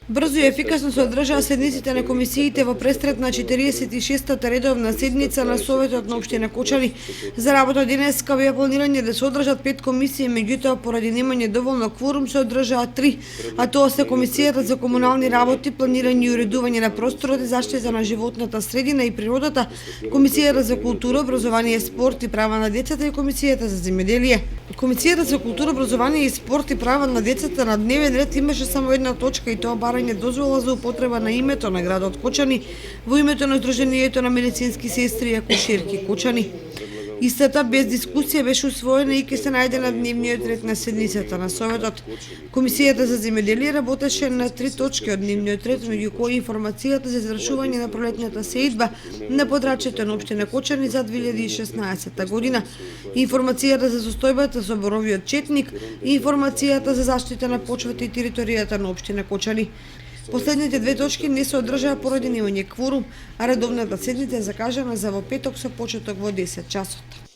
Брзо и ефикасно се одржаа седниците на комисиите во престрет на 46-та редовна седница на Советот на општина Кочани. За работа денеска беа планирани да се одржат 5 комисии, меѓутоа поради немање доволно кворум се одржаа 3, а тоа се Комисијата за комунални работи, планирање и уредување на просторот и заштита на животната средина и природата, Комисијата за култура, образование, спорт и права на децата и Комисијата за земјоделие. Комисијата за култура, образование и спорт и права на децата на дневен ред имаше само една точка и тоа барање дозвола за употреба на името на градот Кочани во името на Сдруженијето на медицински сестри и акушерки Кочани. Истата без дискусија беше усвоена и ќе се најде на дневниот ред на седницата на Советот. Комисијата за земјоделие работеше на 3 точки од дневниот ред, меѓу кои информацијата за извршување на пролетната сеидба на подрачјето на општина Кочани за 2016 година, информацијата за состојбата со боровиот четник и информацијата за заштита на почвата и територијата на општина Кочани. Последните 2 точки не се одржаа поради немање кворум, а редовната седница е закажана за во петок со почеток во 10 часот.